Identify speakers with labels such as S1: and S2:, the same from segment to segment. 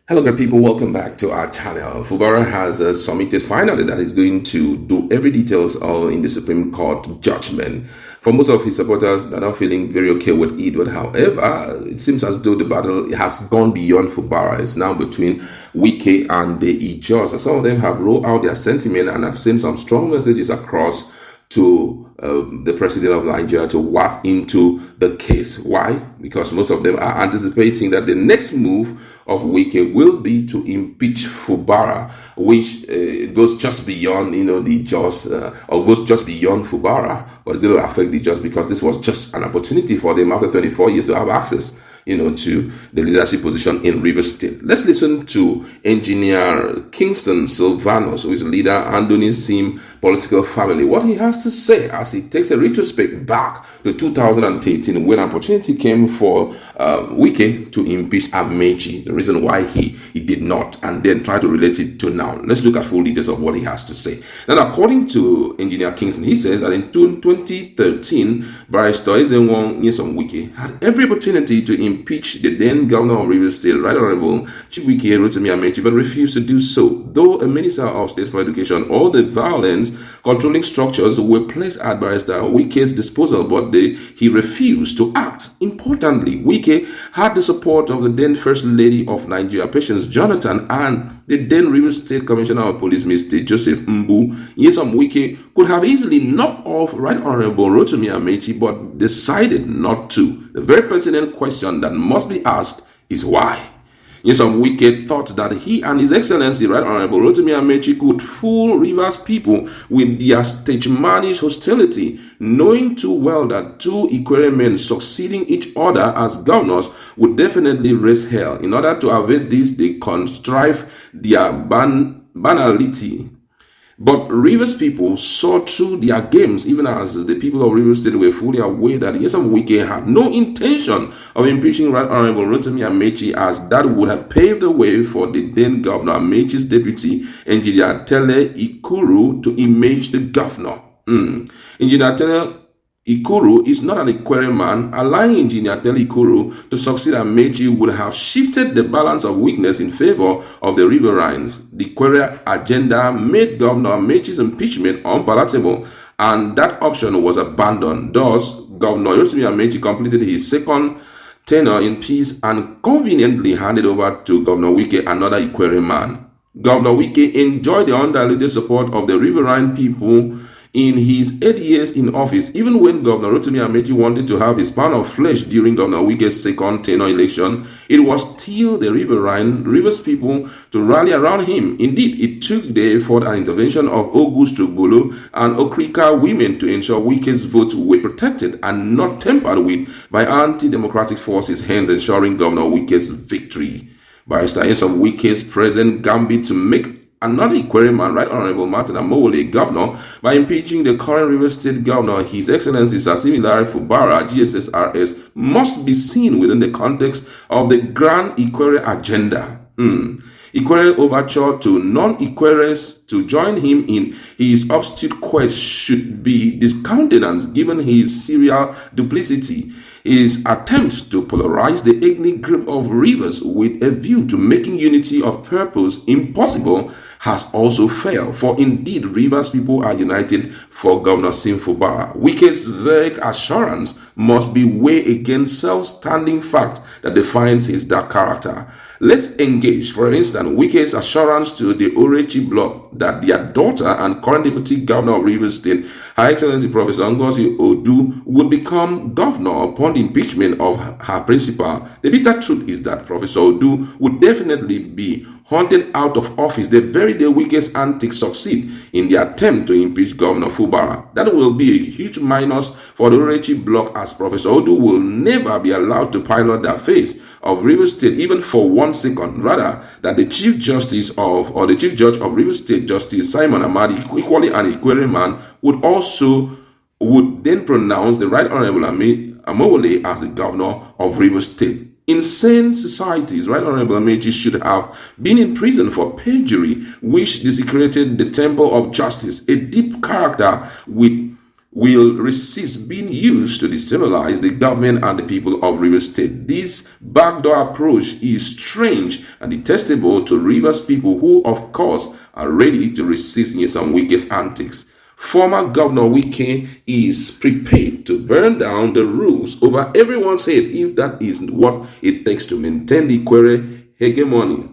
S1: Hello, good people. Welcome back to our channel. Fubara has submitted finally that he's going to do every details in the Supreme Court judgment. For most of his supporters, they're not feeling very okay with it. But however, it seems as though the battle has gone beyond Fubara. It's now between Wike and the Ijaw. So some of them have rolled out their sentiment and have sent some strong messages across to the president of Nigeria to walk into the case. Why? Because most of them are anticipating that the next move of Wike will be to impeach Fubara, which goes just beyond, the just, or goes just beyond Fubara, but it's going to affect the just because this was just an opportunity for them after 24 years to have access to the leadership position in Rivers State. Let's listen to Engineer Kingston Silvanos, who is a leader Andoni Sim political family, what he has to say as he takes a retrospect back to 2018 when an opportunity came for Wike to impeach Amaechi, the reason why he did not, and then try to relate it to now. Let's look at full details of what he has to say. Now, according to Engineer Kingston, he says that in 2013, Barrister Ezenwong Nyesom Wike had every opportunity to impeach the then governor of Rivers State, Right Honorable Chief Wike Rotimi Amaechi, but refused to do so. Though a minister of state for education, all the violence controlling structures were placed at Barrister Wike's disposal, but he refused to act. Importantly, Wike had the support of the then First Lady of Nigeria, Patience Jonathan, and the then Rivers State Commissioner of Police, Mr. Joseph Mbu. Nyesom Wike could have easily knocked off Right Honorable Rotimi Amaechi, but decided not to. The very pertinent question that must be asked is why? Nyesom Wike thought that he and His Excellency Right Honorable Rotimi Amaechi could fool Rivers people with their stage-managed hostility, knowing too well that two Ikwerre men succeeding each other as governors would definitely raise hell. In order to avoid this, they contrived their banality. But Rivers people saw through their games, even as the people of Rivers State were fully aware that Nyesom Wike had no intention of impeaching Right Honorable Rotimi Amaechi, as that would have paved the way for the then governor Amaechi's deputy, Engineer Tele Ikwerre, to impeach the governor. Engineer Tele Ikwerre is not an Ikwerre man. Allowing Engineer Tele Ikwerre to succeed Amaechi would have shifted the balance of weakness in favor of the riverines. The Ikwerre agenda made Governor Amaechi's impeachment unpalatable, and that option was abandoned. Thus, Governor Rotimi Amaechi completed his second tenure in peace and conveniently handed over to Governor Wike, another Ikwerre man. Governor Wike enjoyed the undiluted support of the riverine people in his 8 years in office. Even when Governor Rotimi Amaechi wanted to have his pound of flesh during Governor Wike's second tenure election, it was still the Rivers people to rally around him. Indeed, it took the effort and intervention of Augusto Bolo and Okrika women to ensure Wike's votes were protected and not tampered with by anti-democratic forces, hence ensuring Governor Wike's victory. Barrister Nyesom Wike's present gambit to make another Ikwerre man, Right Honorable Martin Amowole, governor, by impeaching the current Rivers State governor, His Excellency Sasimilare Fubara, GSSRS, must be seen within the context of the grand Ikwerre agenda. Ikwerre overture to non-Ikwerres to join him in his obstinate quest should be discountenanced given his serial duplicity. His attempts to polarize the ethnic group of Rivers with a view to making unity of purpose impossible has also failed, for indeed Rivers people are united for Governor Sim Fubara. Wike's vague assurance must be weighed against self-standing fact that defines his dark character. Let's engage, for instance, Wike's assurance to the Orechi bloc that their daughter and current deputy governor of Rivers State, Her Excellency Professor Ngozi Odu, would become governor upon the impeachment of her principal. The bitter truth is that Professor Odu would definitely be hunted out of office the very day Wike's antics succeed in the attempt to impeach Governor Fubara. That will be a huge minus for the Orechi bloc, as Professor Odu will never be allowed to pilot the affairs of Rivers State even for 1 second. Rather, that the Chief Judge of Rivers State, Justice Simon Amadi, equally an Ikwerre man, would then pronounce the Right Honorable Amowole as the governor of Rivers State. In sane societies, Right Honorable Amaechi should have been in prison for perjury, which desecrated the temple of justice, a deep character with will resist being used to destabilize the government and the people of Rivers State. This backdoor approach is strange and detestable to Rivers people who, of course, are ready to resist Nyesom Wike's antics. Former Governor Wike is prepared to burn down the rules over everyone's head if that is what it takes to maintain the Ikwerre hegemony.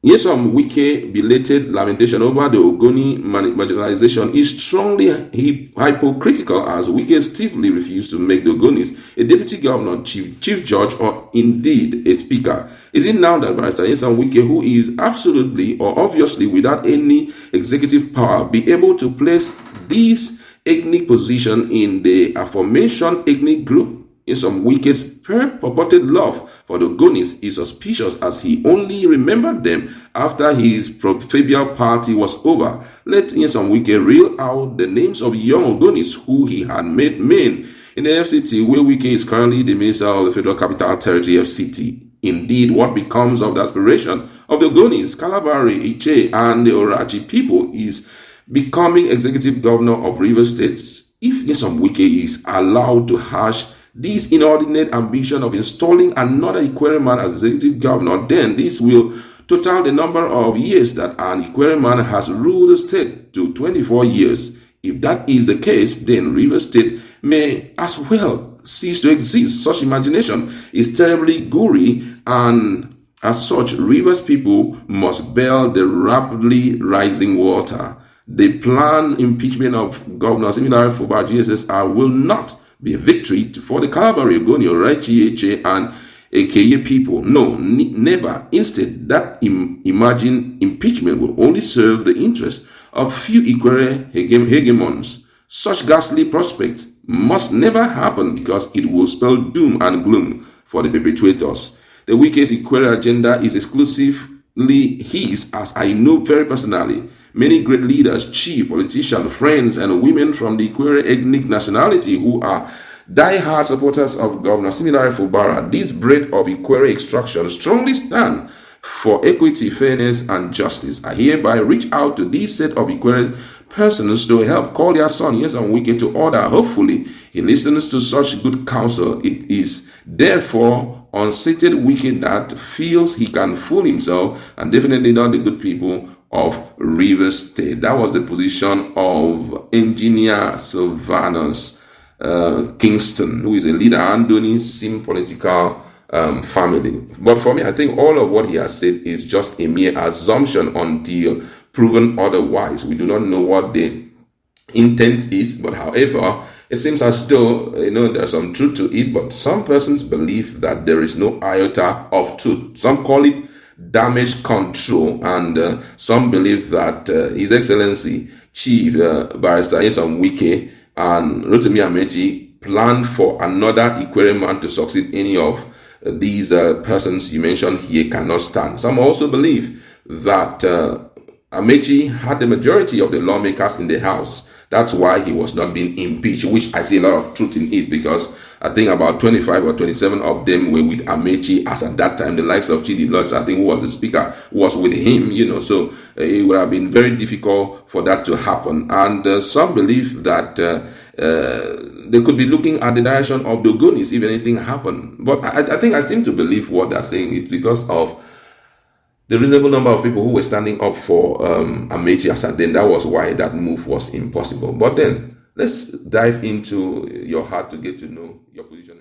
S1: Nyesom Wike belated lamentation over the Ogoni marginalization is strongly hypocritical, as Wike stiffly refused to make the Ogonis a deputy governor, chief judge, or indeed a speaker. Is it now that Barrister Nyesom Wike, who is absolutely or obviously without any executive power, be able to place this ethnic position in the aforementioned ethnic group? Nyesom Wike's purported love for the Ogonis is suspicious, as he only remembered them after his proverbial party was over. Let Nyesom Wike reel out the names of young Ogonis who he had made men in the FCT, where Wike is currently the Minister of the Federal Capital Territory FCT. Indeed, what becomes of the aspiration of the Ogonis, Kalabari, Ijaw, and the Orachi people is becoming executive governor of Rivers State. If Nyesom Wike is allowed to hash this inordinate ambition of installing another Ikwerre man as executive governor, then this will total the number of years that an Ikwerre man has ruled the state to 24 years. If that is the case, then Rivers State may as well cease to exist. Such imagination is terribly gory, and as such, Rivers people must bear the rapidly rising water. The planned impeachment of Governor Fubara GSSR will not be a victory for the Kalabari, Ogoni, Orachi, Ijaw, and Ikwerre people. No, never. Instead, that imagined impeachment will only serve the interest of few Ikwerre hegemons. Such ghastly prospect must never happen, because it will spell doom and gloom for the perpetrators. The Wike's Ikwerre agenda is exclusively his, as I know very personally. Many great leaders, chief politicians, friends, and women from the Ikwerre ethnic nationality who are die-hard supporters of Governor Fubara, this breed of Ikwerre extraction, strongly stand for equity, fairness, and justice. I hereby reach out to this set of Ikwerre persons to help call their son Nyesom Wike to order. Hopefully, he listens to such good counsel. It is therefore unsated Wike that feels he can fool himself, and definitely not the good people of Rivers State. That was the position of Engineer Sylvanus Kingston, who is a leader and doing sim political family. But for me, I think all of what he has said is just a mere assumption until proven otherwise. We do not know what the intent is, but however, it seems as though there's some truth to it, but some persons believe that there is no iota of truth. Some call it damage control, and some believe that His Excellency Chief Barrister Nyesom Wike and Rotimi Amaechi planned for another Ikwerre man to succeed any of these persons you mentioned here cannot stand. Some also believe that Amaechi had the majority of the lawmakers in the House. That's why he was not being impeached, which I see a lot of truth in it, because I think about 25 or 27 of them were with Amaechi, as at that time the likes of Chidi Lodge, I think, who was the speaker, was with him, so it would have been very difficult for that to happen. And some believe that they could be looking at the direction of the Ogonis if anything happened. But I think I seem to believe what they're saying. It's because of the reasonable number of people who were standing up for Amaechi, as at then. That was why that move was impossible. But then, let's dive into your heart to get to know your position.